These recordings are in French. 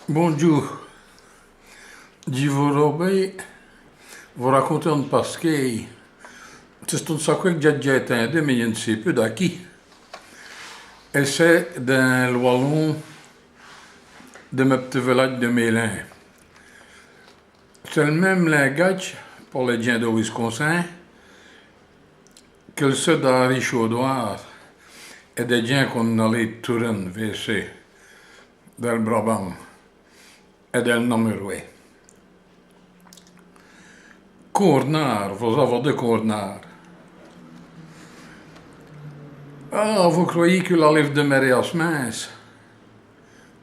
Bonjour, je vous raconter un pasquet. C'est un sacré que j'ai déjà atteint, mais je ne sais plus d'acquis. Et c'est dans le wallon de mes petits villages de Mélin. C'est le même langage pour les gens de Wisconsin que ceux d'Henri Chaudoir et des gens qu'on allait Turin, VC, dans le Brabant et dans le Namurois. Cornard, vous avez de Cornard. Ah, vous croyez que la livre de Marias mince?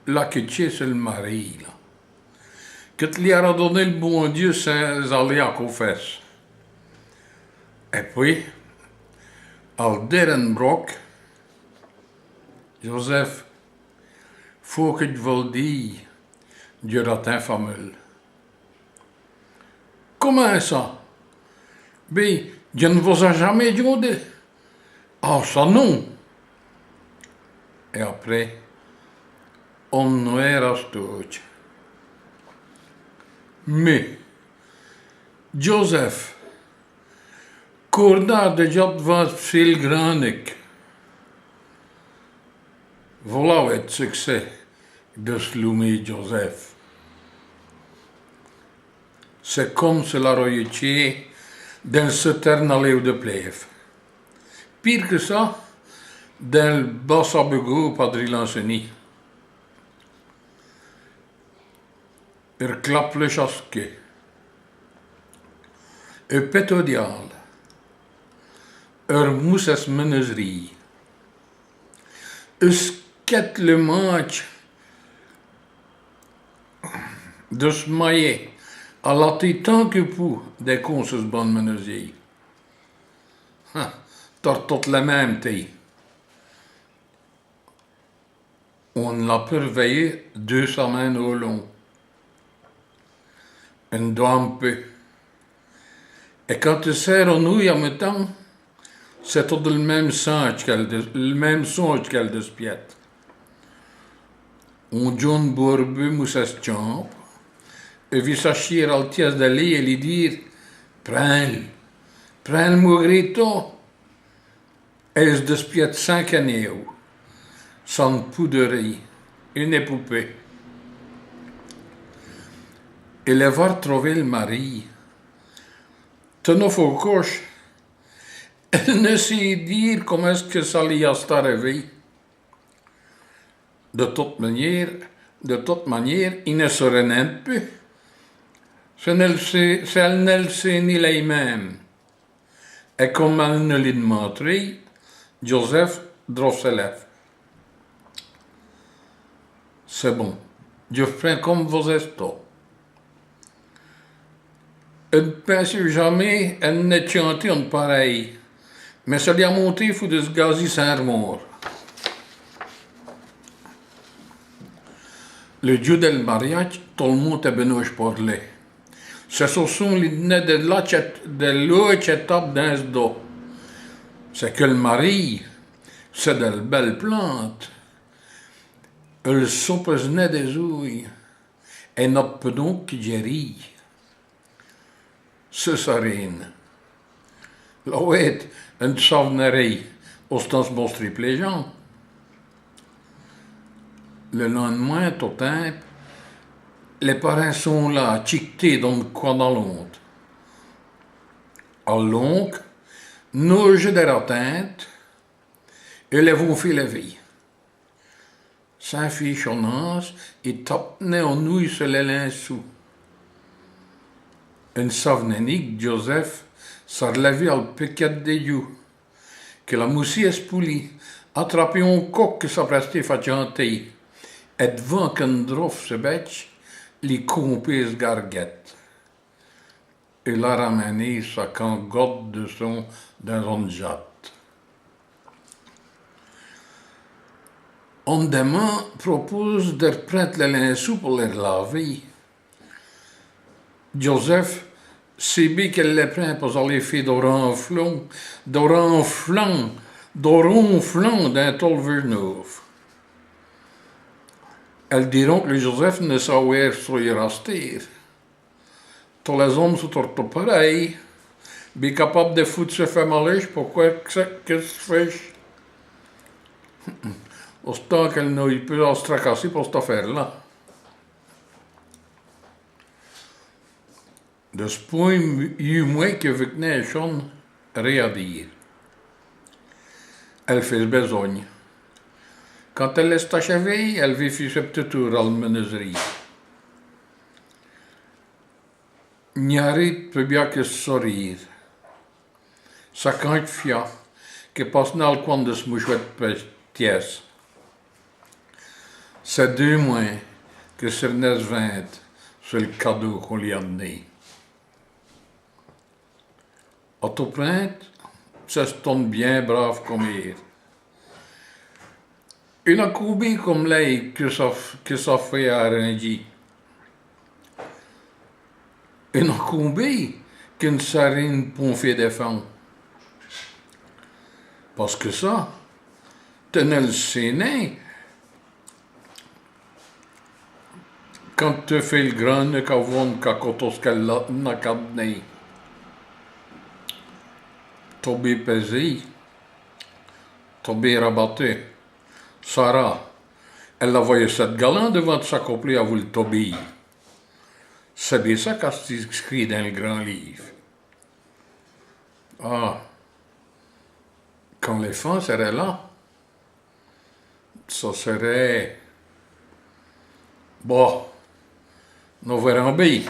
Là que c'est le mari, là. Que te lui a donné le bon Dieu sans aller à confesse. Et puis, al Derenbrock, Joseph, faut que je vous le dise, Dieu ratin fameux. Comment ça? Ben, je ne vous ai jamais dit. Ah, ça non. Et après, on ne era stoot. Mais, Joseph, Corda de job was veel granig. Voilà het succès de Sloumé Joseph. C'est comme se la royauté dans ce ternaleu de plève. Pire que ça, dans le Bassabego Padri Lanceny. Klapp le chasque. Petodial. Mousses menuiserie. Sket le match de se mailler à la tant que pour des conses bonnes menuisiers. T'as toute la même taille. On l'a surveillé 2 semaines au long. Een dampe. Et quand tu sers en nouilles en même temps, c'est tout le même songe qu'elle despiette. On John Bourbu mousse champ, et vi s'achir al ties de lit et lui dire, prends mon grito, et elle se despiette 5 années, sans pouderie, une épopée. Et les voir trouver le mari. Tenant au coche, elle ne sait dire comment est-ce que ça lui a arrivé. De toute manière, il ne se renonce plus. Elle ne le sait ni elle-même. Et comme elle ne l'a montré, Joseph drove se lève. C'est bon, je ferai comme vous êtes. Elle ne pense jamais, elle ne chanté en pareil. Mais ça lui a monté, il faut de se gazer sans remords. Le dieu del mariage, tout le monde est benoît parler. Ce sont les nez de l'autre étape dans ce dos. C'est que le mari, c'est de belles plantes. Elle soupe des ouilles. Et notre pedon qui gérit. Ce sarine. La ouette, une savnerie, ostens mostri plégeant. Le lendemain, tout temps, les parents sont là, chiquetés dans le coin dans l'autre. À l'oncle, nous jeux de la tête, et les vont faire la vie. Sans fichonnance, et tapent en nouilles sur les linsous. Une savnenique, Joseph, s'est levé al piquet de Dieu, que la moussie espouli, attrapé un coq que s'apprestait à chanter, et devant qu'un drof se bêche, les compés garguette. Il a ramené sa cangotte de son dans un jatte. On demain propose de reprendre les linsous pour les laver. Joseph sait bien qu'elle les prend pour aller faire d'oranflon dans Tolverneuf. elles diront que le Joseph ne saurait se rester. Tous les hommes sont tous pareils. Mais capable de foutre se faire malèche, pourquoi qu'est-ce que fais? Autant qu'elle n'a eu plus à se tracasser pour cette affaire-là. De ce point, il y a moins que vous n'avez rien à dire. Elle fait besogne. Quand elle est achevée, elle vit faire ce petit tour à la menuiserie. Gnari peut bien que sourire. Ça craint fia, que passe dans le coin de ce mouchouette pièce. C'est 2 mois que sur 20, c'est le cadeau qu'on lui a donné. Autoplainte, ça se tourne bien brave comme hier. Une accourbée comme l'ail que ça fait à Rengi. Une accourbée qu'une sarine pour faire des femmes. Parce que ça, tenait le séné, quand tu fais le grand qu'avant qu'acotos qu'elle n'a qu'à donner. Tobé pesé, Tobé rabattu. Sarah, elle a voyé cette galant devant sa couple à vous le Tobé. C'est bien ça qu'a écrit dans le grand livre. Ah, quand les femmes seraient là, ça serait... Bon, nous verrons bien.